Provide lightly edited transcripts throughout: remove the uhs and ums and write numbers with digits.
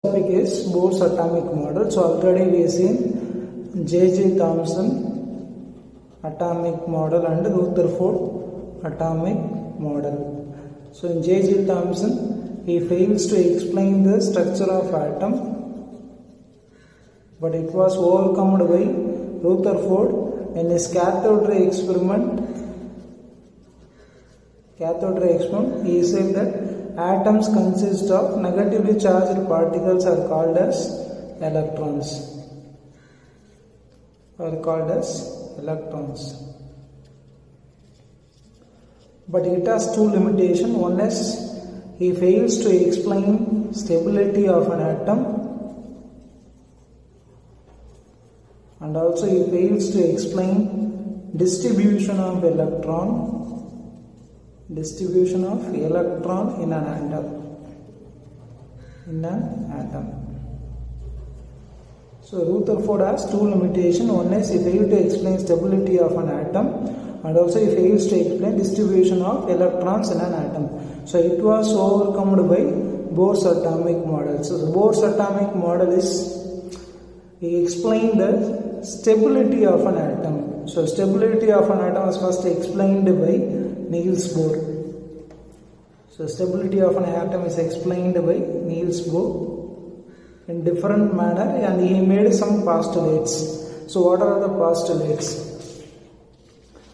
Topic is Bohr's atomic model. So already we have seen J.J. Thomson atomic model and Rutherford atomic model. So in J.J. Thomson, he fails to explain the structure of atom, but it was overcome by Rutherford in his cathode ray experiment. He said that atoms consist of negatively charged particles are called as electrons. But it has two limitations. One is he fails to explain stability of an atom, and also he fails to explain distribution of electron in an atom. So Rutherford has two limitations. One is he fails to explain stability of an atom, and also he fails to explain distribution of electrons in an atom. So it was overcome by Bohr's atomic model. So the Bohr's atomic model is, he explained the stability of an atom. So stability of an atom was first explained by Niels Bohr. So stability of an atom is explained by Niels Bohr in different manner, and he made some postulates. So what are the postulates?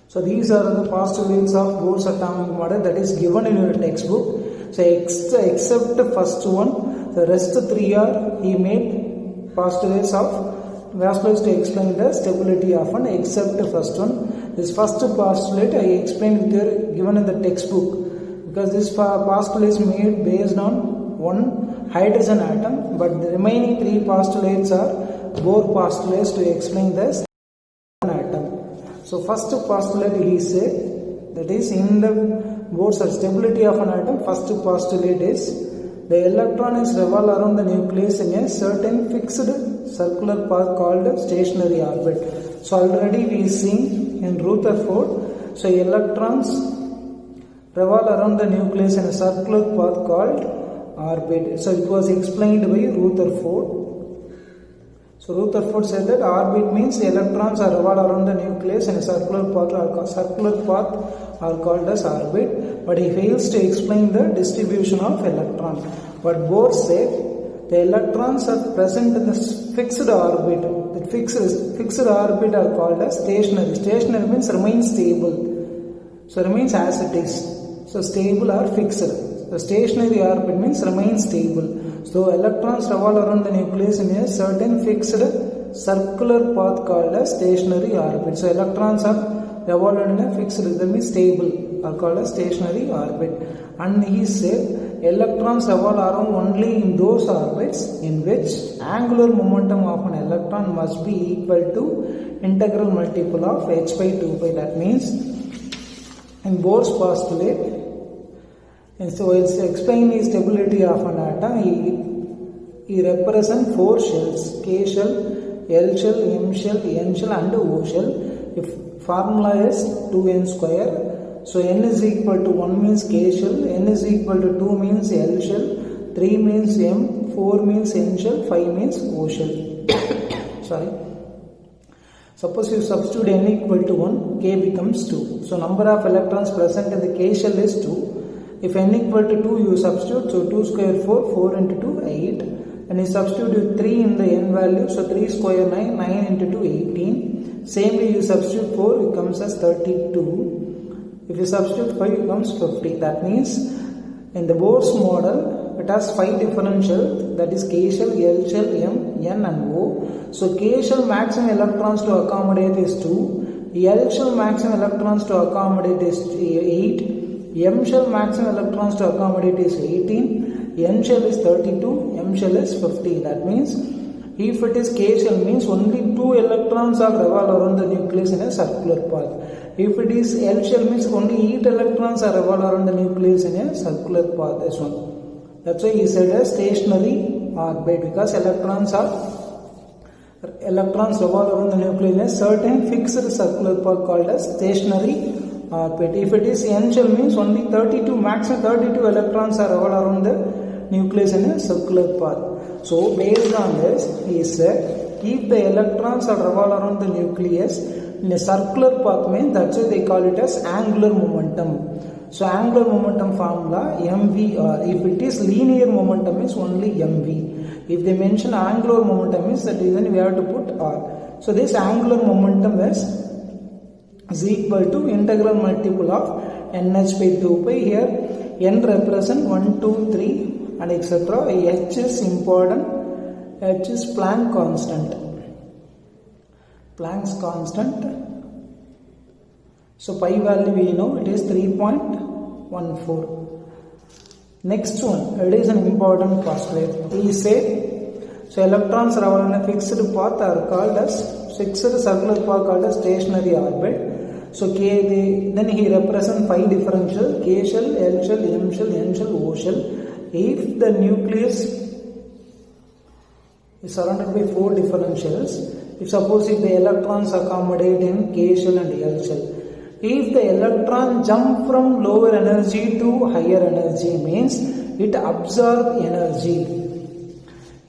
So these are the postulates of Bohr's atomic model that is given in your textbook. So except the first one, the rest three are he made postulates to explain the stability of an, except the first one. This first postulate I explained given in the textbook, because this postulate is made based on one hydrogen atom, but the remaining three postulates are Bohr postulates to explain the atom. So first postulate he said, that is in the Bohr's stability of an atom, first postulate is the electron is revolve around the nucleus in a certain fixed circular path called stationary orbit. So already we seen in Rutherford, so electrons revolve around the nucleus in a circular path called orbit. So it was explained by Rutherford. So Rutherford said that orbit means electrons are revolve around the nucleus in a circular path are called as orbit, but he fails to explain the distribution of electron. But Bohr said the electrons are present in the fixed orbit. The fixed orbit are called as stationary. Stationary means remain stable. So remains as it is. So stable or fixed. The stationary orbit means remain stable. So electrons revolve around the nucleus in a certain fixed circular path called as stationary orbit. So electrons are revolve in a fixed, that means stable, are called as stationary orbit. And he said electrons revolve around only in those orbits in which angular momentum of an electron must be equal to integral multiple of h by 2 pi. That means in Bohr's postulate, and so it's explaining the stability of an atom. He represents four shells: K shell, L shell, M shell, N shell and O shell. If formula is 2n square, so n is equal to 1 means K shell, n is equal to 2 means L shell, 3 means M, 4 means N shell, 5 means O shell. Sorry. Suppose you substitute n equal to 1, K becomes 2. So number of electrons present in the K shell is 2. If n equal to 2, you substitute, so 2 square 4, 4 into 2, 8. And you substitute 3 in the n value, so 3 square 9, 9 into 2, 18. Same way you substitute 4, it comes as 32. If you substitute 5, it becomes 50. That means in the Bohr's model, it has 5 different shells, that is K shell, L shell, M, N and O. So K shell maximum electrons to accommodate is 2. L shell maximum electrons to accommodate is 8. M shell maximum electrons to accommodate is 18. N shell is 32. M shell is 50. That means if it is K shell means only 2 electrons are revolve around the nucleus in a circular path. If it is L shell means only 8 electrons are revolve around the nucleus in a circular path. This one. That's why he said a stationary orbit, because electrons revolve around the nucleus in a certain fixed circular path called as stationary orbit. If it is N shell means only maximum 32 electrons are revolve around the nucleus in a circular path. So based on this, he said if the electrons are revolve around the nucleus in a circular path, means that's why they call it as angular momentum. So angular momentum formula mv, or if it is linear momentum is only mv. If they mention angular momentum is that then we have to put r. So this angular momentum is equal to integral multiple of nh by 2 pi. Here n represent 1, 2, 3 and etc. H is important. H is Planck constant. Planck's constant. So pi value we know it is 3.14. Next one, it is an important postulate. He said, so electrons revolve in a fixed path are called as fixed circular path called as stationary orbit. So then he represents 5 differential: K shell, L shell, M shell, N shell, O shell. If the nucleus is surrounded by 4 differentials, if the electrons accommodate in K shell and L shell, if the electron jump from lower energy to higher energy, means it absorbs energy.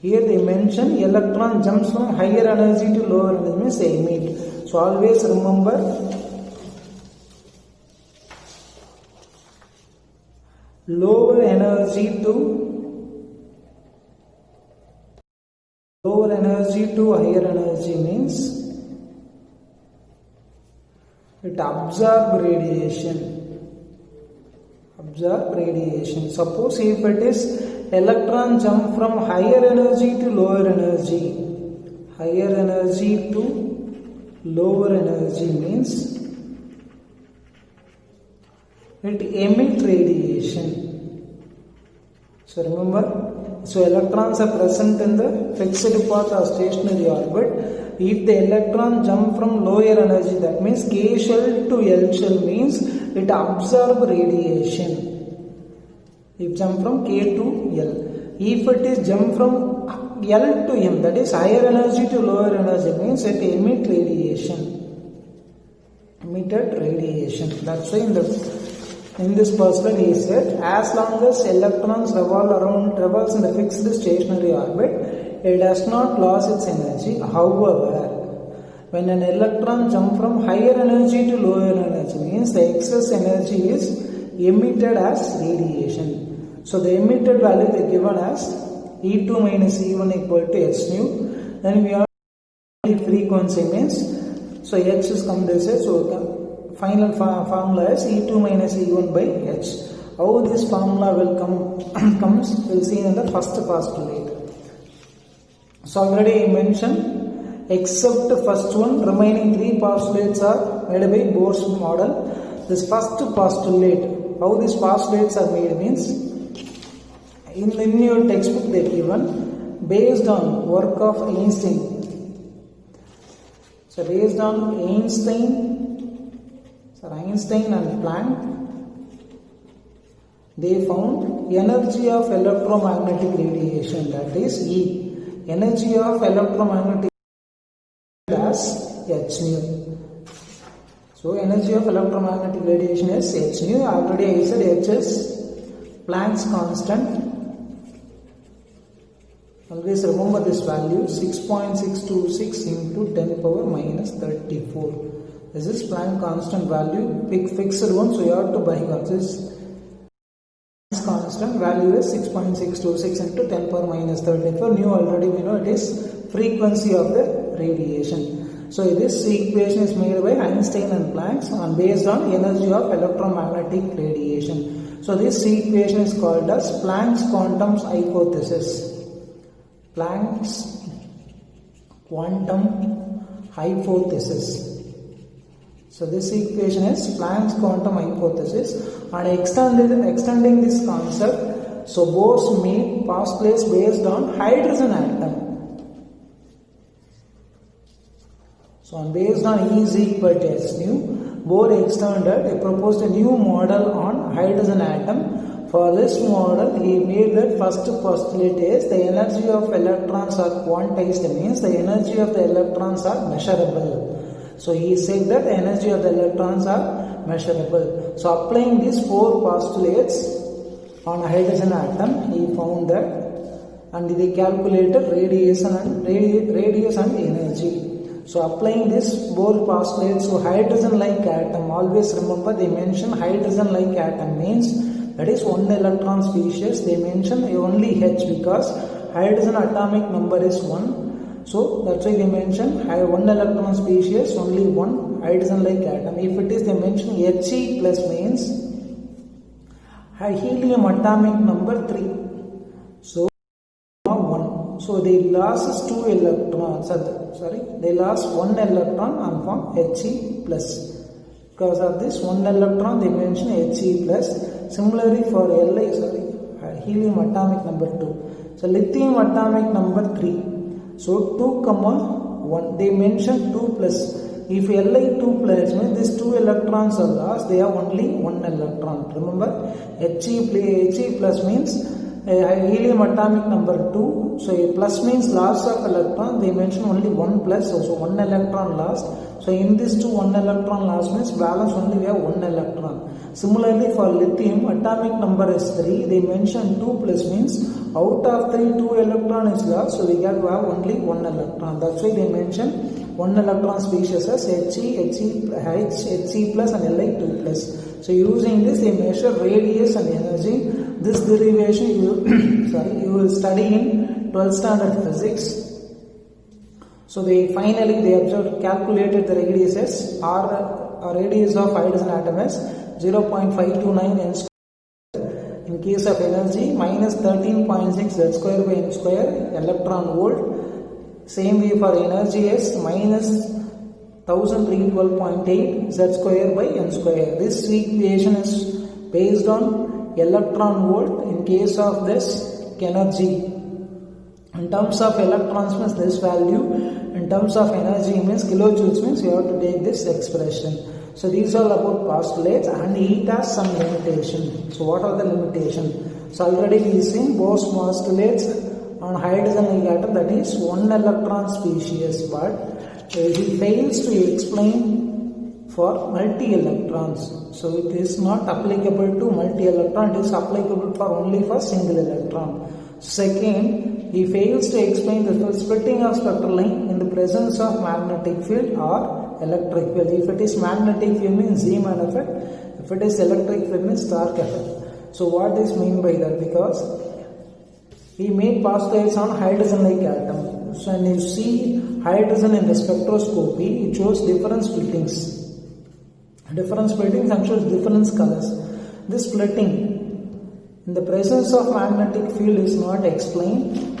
Here they mention electron jumps from higher energy to lower energy, means they emit. So always remember lower energy to higher energy means it absorb radiation. Suppose if it is electron jump from higher energy to lower energy, means it emit radiation. So remember, so electrons are present in the fixed path or stationary orbit. If the electron jump from lower energy, that means K shell to L shell, means it absorb radiation. If jump from K to L. If it is jump from L to M, that is higher energy to lower energy, means it emit radiation. Emitted radiation. That's why in this postulate he said, as long as electrons revolves in the fixed stationary orbit, it does not lose its energy. However, when an electron jumps from higher energy to lower energy, means the excess energy is emitted as radiation. So the emitted value they given as E2 minus E1 equal to h nu. Then we have frequency, means so h is come this way. So final formula is E2 minus E1 by h. How this formula will comes we'll see in the first postulate. So already I mentioned, except the first one, remaining 3 postulates are made by Bohr's model. This first postulate, how these postulates are made means, in your textbook they given based on work of Einstein. So based on Einstein and Planck, they found energy of electromagnetic radiation, that is E. Energy of electromagnetic as h nu. So energy of electromagnetic radiation is h nu. Already I said h is Planck's constant. Always remember this value, 6.626 into 10 power minus 34. This is Planck constant value, fixed one, so you have to buy this. Constant value is 6.626 into 10 power minus 34. Nu already we know it is frequency of the radiation. So this equation is made by Einstein and Planck and based on energy of electromagnetic radiation. So this equation is called as Planck's quantum hypothesis. Planck's quantum hypothesis. So this equation is Planck's quantum hypothesis, and extending this concept, so Bohr's made postulates based on hydrogen atom. So based on E is equal to h nu, Bohr proposed a new model on hydrogen atom. For this model, he made that first postulate is the energy of electrons are quantized, means the energy of the electrons are measurable. So he said that the energy of the electrons are measurable. So applying these 4 postulates on a hydrogen atom, he found that and they calculated radius and energy. So applying this Bohr postulate, so hydrogen-like atom, always remember they mention hydrogen-like atom means that is one electron species. They mention only H because hydrogen atomic number is 1. So that's why they mention one electron species, only one hydrogen-like atom. If it is, they mention He plus means helium atomic number 3. So 1. So they lost 2 electrons. They lost 1 electron and form He plus. Because of this 1 electron, they mention He plus. Similarly for helium atomic number 2. So lithium atomic number 3. So 2, 1. They mention 2 plus. If Li 2 plus means these 2 electrons are lost, they have only 1 electron. Remember, He plus means helium atomic number 2. So a plus means loss of electron. They mention only 1 plus, so 1 electron lost. So in this 2, 1 electron lost means balance only we have 1 electron. Similarly for lithium, atomic number is 3. They mention 2 plus means out of 3, 2 electron is lost. So we have only 1 electron. That's why they mention 1 electron species as He plus and Li 2 plus. So using this, they measure radius and energy. This derivation you will study in 12th standard physics. So they observed, calculated the radius as radius of hydrogen atom as 0.529 n square. In case of energy, minus 13.6 z square by n square electron volt. Same way for energy is minus 1312.8 z square by n square. This equation is based on electron volt. In case of this energy, in terms of electrons means this value, in terms of energy means kilojoules means you have to take this expression. So these are about postulates and it has some limitation. So what are the limitations? So already we seen Bohr's postulates on hydrogen atom, that is 1 electron species, but he fails to explain for multi-electrons. So it is not applicable to multi-electron, it is applicable for only for single electron. Second, he fails to explain the splitting of spectral line in the presence of magnetic field or electric field. If it is magnetic field means Zeeman effect, if it is electric field means Stark effect. So what is mean by that? Because he made postulates on hydrogen-like atom. So when you see hydrogen in the spectroscopy, it shows different splittings. Different splittings and shows different colors. This splitting in the presence of magnetic field is not explained.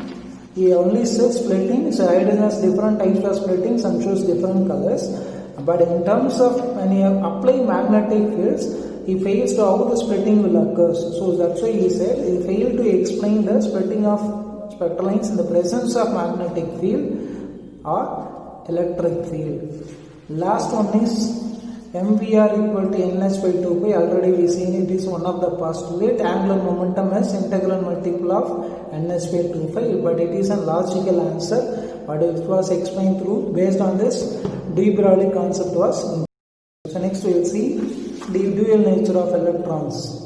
He only says splitting. So hydrogen has different types of splittings and shows different colors. But in terms of when you apply magnetic fields, he fails to how the splitting will occur. So that's why he said he failed to explain the splitting of spectral lines in the presence of magnetic field or electric field. Last one is MVR equal to NH by 2 pi. Already we seen it is one of the postulate. Angular momentum is integral multiple of NH by 2 pi, but it is a logical answer. But it was explained through based on this de Broglie concept was. So next we will see the dual nature of electrons.